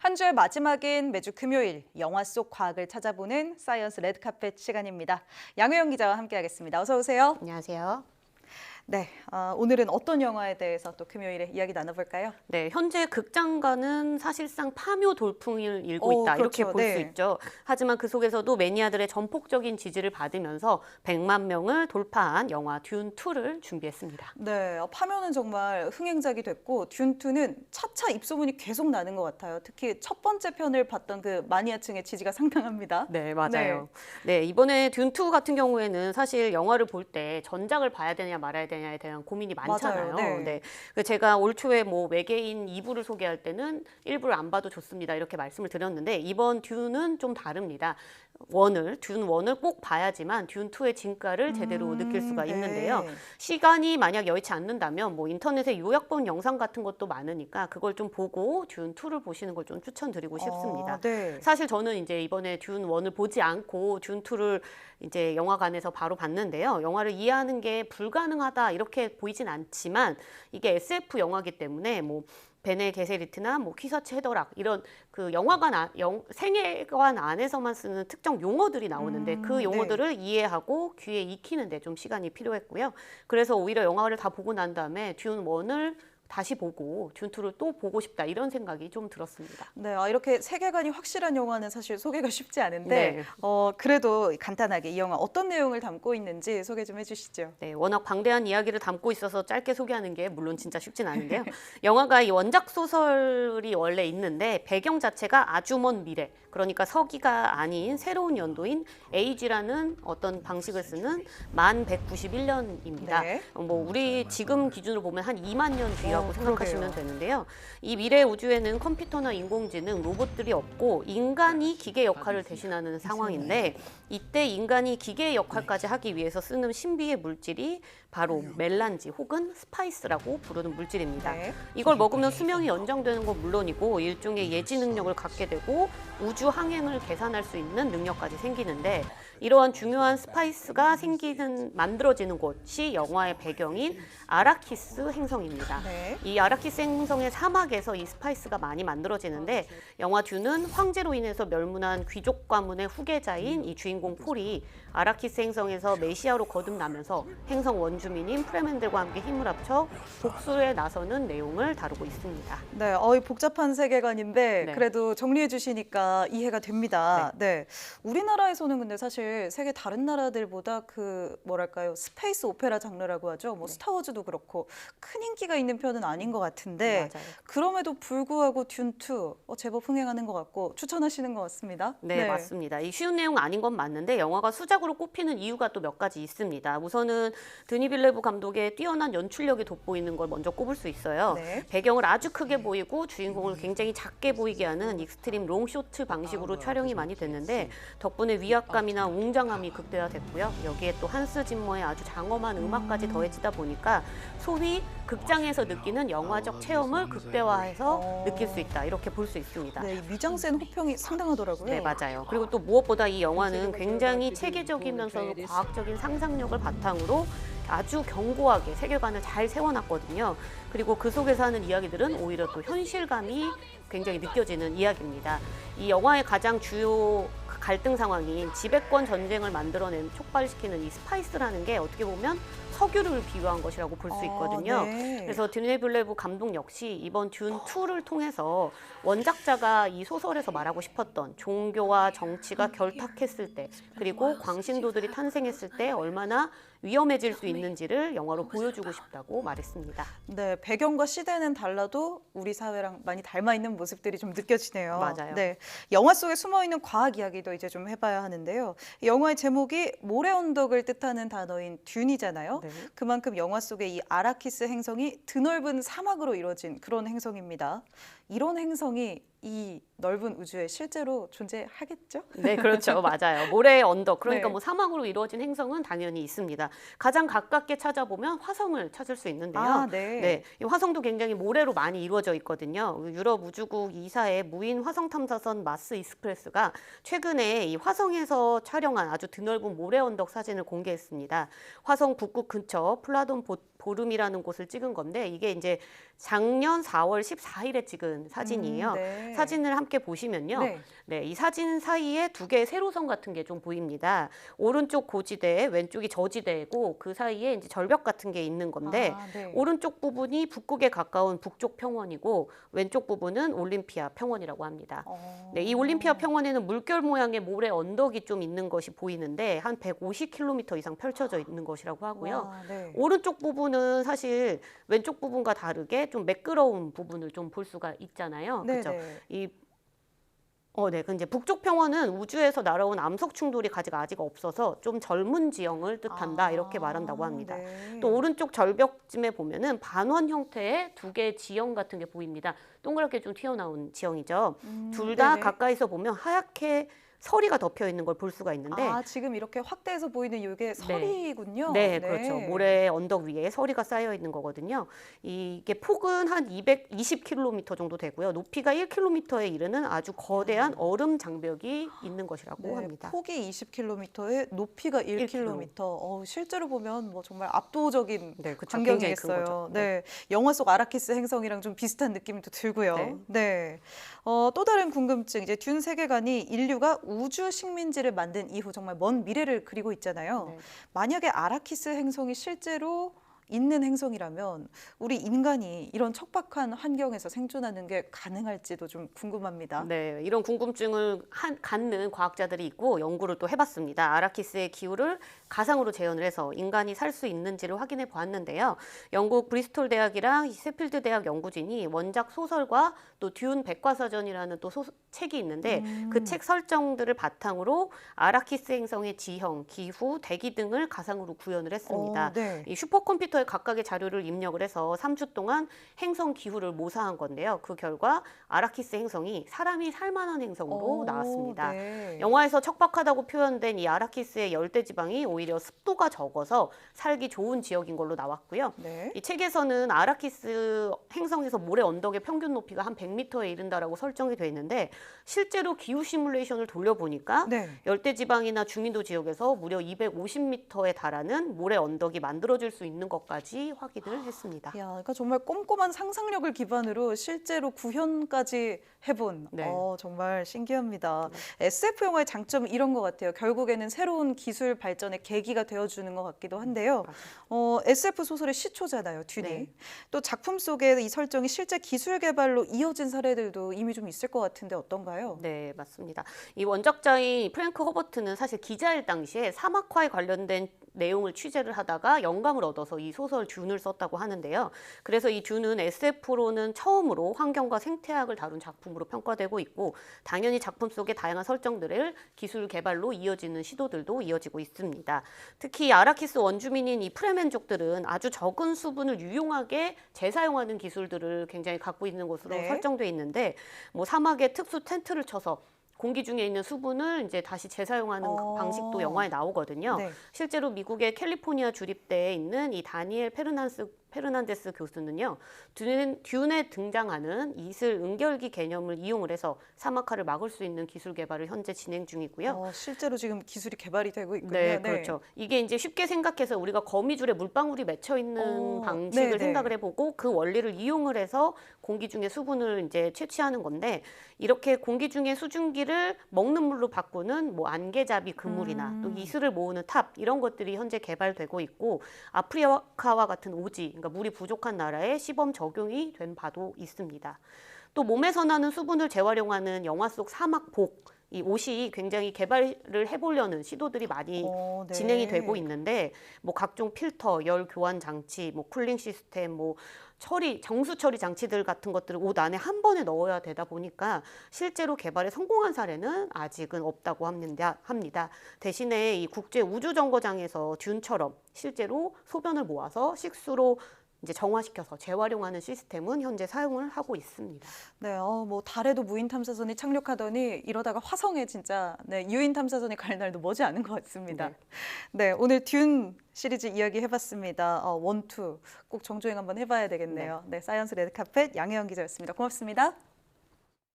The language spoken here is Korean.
한 주의 마지막인 매주 금요일 영화 속 과학을 찾아보는 사이언스 레드카펫 시간입니다. 양효영 기자와 함께하겠습니다. 어서 오세요. 안녕하세요. 네, 오늘은 어떤 영화에 대해서 또 금요일에 이야기 나눠볼까요? 네, 현재 극장가는 사실상 파묘 돌풍을 일고 있다. 그렇죠. 이렇게 볼 수 네. 있죠. 하지만 그 속에서도 매니아들의 전폭적인 지지를 받으면서 100만 명을 돌파한 영화 듄2를 준비했습니다. 네, 파묘는 정말 흥행작이 됐고 듄2는 차차 입소문이 계속 나는 것 같아요. 특히 첫 번째 편을 봤던 그 마니아층의 지지가 상당합니다. 네, 맞아요. 네, 이번에 듄2 같은 경우에는 사실 영화를 볼 때 전작을 봐야 되냐 말아야 되냐에 대한 고민이 많잖아요. 맞아요. 네. 네. 그래서 제가 올 초에 뭐 외계인 2부를 소개할 때는 1부를 안 봐도 좋습니다. 이렇게 말씀을 드렸는데 이번 듄은 좀 다릅니다. 듄1을 꼭 봐야지만 듄2의 진가를 제대로 느낄 수가 네. 있는데요. 시간이 만약 여의치 않는다면 뭐 인터넷에 요약본 영상 같은 것도 많으니까 그걸 좀 보고 듄2를 보시는 걸 좀 추천드리고 싶습니다. 네. 사실 저는 이제 이번에 듄1을 보지 않고 듄2를 이제 영화관에서 바로 봤는데요. 영화를 이해하는 게 불가능하다 이렇게 보이진 않지만 이게 SF 영화이기 때문에 뭐 베네 게세리트나 뭐 퀴사츠 헤더락 이런 그 생애관 안에서만 쓰는 특정 용어들이 나오는데 그 용어들을 이해하고 귀에 익히는데 좀 시간이 필요했고요. 그래서 오히려 영화를 다 보고 난 다음에 듄1을 다시 보고 듄2를 또 보고 싶다 이런 생각이 좀 들었습니다. 네, 이렇게 세계관이 확실한 영화는 사실 소개가 쉽지 않은데 네. 그래도 간단하게 이 영화 어떤 내용을 담고 있는지 소개 좀 해주시죠. 네, 워낙 방대한 이야기를 담고 있어서 짧게 소개하는 게 물론 진짜 쉽진 않은데요. 영화가 이 원작 소설이 원래 있는데 배경 자체가 아주 먼 미래, 그러니까 서기가 아닌 새로운 연도인 에이지라는 어떤 방식을 쓰는 만 191년입니다. 네. 뭐 우리 지금 기준으로 보면 한 2만 년 뒤라고 생각하시면 그러게요. 되는데요. 이 미래 우주에는 컴퓨터나 인공지능, 로봇들이 없고 인간이 기계 역할을 대신하는 상황인데 이때 인간이 기계의 역할까지 하기 위해서 쓰는 신비의 물질이 바로 멜란지 혹은 스파이스라고 부르는 물질입니다. 네. 이걸 먹으면 수명이 연장되는 건 물론이고 일종의 예지 능력을 갖게 되고 우주 항행을 계산할 수 있는 능력까지 생기는데 이러한 중요한 스파이스가 만들어지는 곳이 영화의 배경인 아라키스 행성입니다. 네. 이 아라키스 행성의 사막에서 이 스파이스가 많이 만들어지는데 영화 듀는 황제로 인해서 멸문한 귀족 가문의 후계자인 이 주인공 폴이 아라키스 행성에서 메시아로 거듭나면서 행성 원주민인 프레멘들과 함께 힘을 합쳐 복수에 나서는 내용을 다루고 있습니다. 네, 이 복잡한 세계관인데 네. 그래도 정리해 주시니까 이해가 됩니다. 네. 우리나라에서는 근데 사실 세계 다른 나라들보다 그 뭐랄까요? 스페이스 오페라 장르라고 하죠. 뭐 스타워즈도 그렇고 큰 인기가 있는 편은 아닌 것 같은데 맞아요. 그럼에도 불구하고 듄2 제법 흥행하는 것 같고 추천하시는 것 같습니다. 네, 맞습니다. 이 쉬운 내용 아닌 건 맞는데 영화가 수작으로 꼽히는 이유가 또 몇 가지 있습니다. 우선은 드니 빌레브 감독의 뛰어난 연출력이 돋보이는 걸 먼저 꼽을 수 있어요. 네. 배경을 아주 크게 보이고 주인공을 굉장히 작게 보이게 하는 익스트림 롱쇼트 방식으로 촬영이 많이 됐는데 덕분에 위압감이나 웅장함이 극대화됐고요. 여기에 또 한스 짐머의 아주 장엄한 음악까지 더해지다 보니까 소위 극장에서 느끼는 영화적 체험을 극대화해서 느낄 수 있다. 이렇게 볼 수 있습니다. 네, 이 미장센 호평이 상당하더라고요. 네, 맞아요. 그리고 또 무엇보다 이 영화는 굉장히 체계적이면서도 과학적인 상상력을 바탕으로 아주 견고하게 세계관을 잘 세워놨거든요. 그리고 그 속에서 하는 이야기들은 오히려 또 현실감이 굉장히 느껴지는 이야기입니다. 이 영화의 가장 주요 갈등 상황인 지배권 전쟁을 촉발시키는 이 스파이스라는 게 어떻게 보면 석유를 비유한 것이라고 볼 수 있거든요. 네. 그래서 드니 빌레브 감독 역시 이번 듄2를 통해서 원작자가 이 소설에서 말하고 싶었던 종교와 정치가 결탁했을 때 그리고 광신도들이 탄생했을 때 얼마나 위험해질 수 있는지를 영화로 보여주고 싶다고 말했습니다. 네, 배경과 시대는 달라도 우리 사회랑 많이 닮아 있는 모습들이 좀 느껴지네요. 맞아요. 네, 영화 속에 숨어 있는 과학 이야기도 이제 좀 해봐야 하는데요. 이 영화의 제목이 모래 언덕을 뜻하는 단어인 듄이잖아요. 네. 그만큼 영화 속의 이 아라키스 행성이 드넓은 사막으로 이루어진 그런 행성입니다. 이런 행성이 이 넓은 우주에 실제로 존재하겠죠? 네, 그렇죠. 맞아요. 모래 언덕, 그러니까 네. 뭐 사막으로 이루어진 행성은 당연히 있습니다. 가장 가깝게 찾아보면 화성을 찾을 수 있는데요. 네. 이 화성도 굉장히 모래로 많이 이루어져 있거든요. 유럽 우주국 2사의 무인 화성 탐사선 마스 익스프레스가 최근에 이 화성에서 촬영한 아주 드넓은 모래 언덕 사진을 공개했습니다. 화성 북극 근처 플라톤 보름이라는 곳을 찍은 건데 이게 이제 작년 4월 14일에 찍은 사진이에요. 네. 사진을 함께 보시면요. 네. 네, 이 사진 사이에 두 개의 세로선 같은 게 좀 보입니다. 오른쪽 고지대, 왼쪽이 저지대고 그 사이에 이제 절벽 같은 게 있는 건데 네. 오른쪽 부분이 북극에 가까운 북쪽 평원이고 왼쪽 부분은 올림피아 평원이라고 합니다. 네, 이 올림피아 평원에는 물결 모양의 모래 언덕이 좀 있는 것이 보이는데 한 150km 이상 펼쳐져 있는 것이라고 하고요. 와, 네. 오른쪽 부분은 사실 왼쪽 부분과 다르게 좀 매끄러운 부분을 좀 볼 수가 있잖아요. 네, 그렇죠? 네. 네. 근데 북쪽 평원은 우주에서 날아온 암석 충돌이 아직 없어서 좀 젊은 지형을 뜻한다 이렇게 말한다고 합니다. 네. 또 오른쪽 절벽쯤에 보면은 반원 형태의 두 개의 지형 같은 게 보입니다. 동그랗게 좀 튀어나온 지형이죠. 둘 다 네네. 가까이서 보면 하얗게 서리가 덮여 있는 걸 볼 수가 있는데 지금 이렇게 확대해서 보이는 이게 서리군요. 네, 그렇죠. 모래 언덕 위에 서리가 쌓여 있는 거거든요. 이게 폭은 한 220km 정도 되고요. 높이가 1km에 이르는 아주 거대한 얼음 장벽이 있는 것이라고 네, 합니다. 폭이 20km에 높이가 1km. 실제로 보면 뭐 정말 압도적인 네, 그렇죠. 굉장히 큰 광경이겠어요. 거죠. 네, 영화 속 아라키스 행성이랑 좀 비슷한 느낌도 들고요. 네. 네. 또 다른 궁금증, 이제 듄 세계관이 인류가 우주 식민지를 만든 이후 정말 먼 미래를 그리고 있잖아요. 네. 만약에 아라키스 행성이 실제로 있는 행성이라면 우리 인간이 이런 척박한 환경에서 생존하는 게 가능할지도 좀 궁금합니다. 네, 이런 궁금증을 갖는 과학자들이 있고 연구를 또 해봤습니다. 아라키스의 기후를 가상으로 재현을 해서 인간이 살 수 있는지를 확인해 보았는데요. 영국 브리스톨 대학이랑 세필드 대학 연구진이 원작 소설과 또 듄 백과사전이라는 또 책이 있는데 그 책 설정들을 바탕으로 아라키스 행성의 지형, 기후, 대기 등을 가상으로 구현을 했습니다. 네. 이 슈퍼컴퓨터에 각각의 자료를 입력을 해서 3주 동안 행성 기후를 모사한 건데요. 그 결과 아라키스 행성이 사람이 살만한 행성으로 나왔습니다. 네. 영화에서 척박하다고 표현된 이 아라키스의 열대 지방이 오히려 습도가 적어서 살기 좋은 지역인 걸로 나왔고요. 네. 이 책에서는 아라키스 행성에서 모래 언덕의 평균 높이가 한 100m에 이른다라고 설정이 돼 있는데 실제로 기후 시뮬레이션을 돌려보니까 네. 열대 지방이나 중인도 지역에서 무려 250m에 달하는 모래 언덕이 만들어질 수 있는 것까지 확인을 했습니다. 야, 그러니까 정말 꼼꼼한 상상력을 기반으로 실제로 구현까지 해본 네. 정말 신기합니다. SF 영화의 장점은 이런 것 같아요. 결국에는 새로운 기술 발전의 계기가 되어주는 것 같기도 한데요. SF 소설의 시초잖아요, 듄이. 네. 또 작품 속에 이 설정이 실제 기술 개발로 이어진 사례들도 이미 좀 있을 것 같은데 어떤가요? 네, 맞습니다. 이 원작자인 프랭크 허버트는 사실 기자일 당시에 사막화에 관련된 내용을 취재를 하다가 영감을 얻어서 이 소설 듄을 썼다고 하는데요. 그래서 이 듄은 SF로는 처음으로 환경과 생태학을 다룬 작품으로 평가되고 있고 당연히 작품 속의 다양한 설정들을 기술 개발로 이어지는 시도들도 이어지고 있습니다. 특히 아라키스 원주민인 이 프레멘족들은 아주 적은 수분을 유용하게 재사용하는 기술들을 굉장히 갖고 있는 것으로 네. 설정돼 있는데 뭐 사막에 특수 텐트를 쳐서 공기 중에 있는 수분을 이제 다시 재사용하는 그 방식도 영화에 나오거든요. 네. 실제로 미국의 캘리포니아 주립대에 있는 이 다니엘 페르난데스 교수는요, 듄에 등장하는 이슬 은결기 개념을 이용을 해서 사막화를 막을 수 있는 기술 개발을 현재 진행 중이고요. 실제로 지금 기술이 개발이 되고 있군요. 네, 그렇죠. 이게 이제 쉽게 생각해서 우리가 거미줄에 물방울이 맺혀 있는 방식을 네네. 생각을 해보고 그 원리를 이용을 해서 공기 중에 수분을 이제 채취하는 건데 이렇게 공기 중에 수증기를 먹는 물로 바꾸는 뭐 안개잡이 그물이나 또 이슬을 모으는 탑 이런 것들이 현재 개발되고 있고 아프리카와 같은 오지, 그러니까 물이 부족한 나라에 시범 적용이 된 바도 있습니다. 또 몸에서 나는 수분을 재활용하는 영화 속 사막복 이 옷이 굉장히 개발을 해보려는 시도들이 많이 네. 진행이 되고 있는데 뭐 각종 필터, 열 교환 장치, 뭐 쿨링 시스템, 뭐 정수 처리 장치들 같은 것들을 옷 안에 한 번에 넣어야 되다 보니까 실제로 개발에 성공한 사례는 아직은 없다고 합니다. 대신에 이 국제 우주 정거장에서 듄처럼 실제로 소변을 모아서 식수로 이제 정화시켜서 재활용하는 시스템은 현재 사용을 하고 있습니다. 네, 뭐 달에도 무인 탐사선이 착륙하더니 이러다가 화성에 진짜 유인 탐사선이 갈 날도 머지 않은 것 같습니다. 네, 오늘 듄 시리즈 이야기 해봤습니다. 원, 투 꼭 정주행 한번 해봐야 되겠네요. 네, 사이언스 레드카펫 양혜영 기자였습니다. 고맙습니다.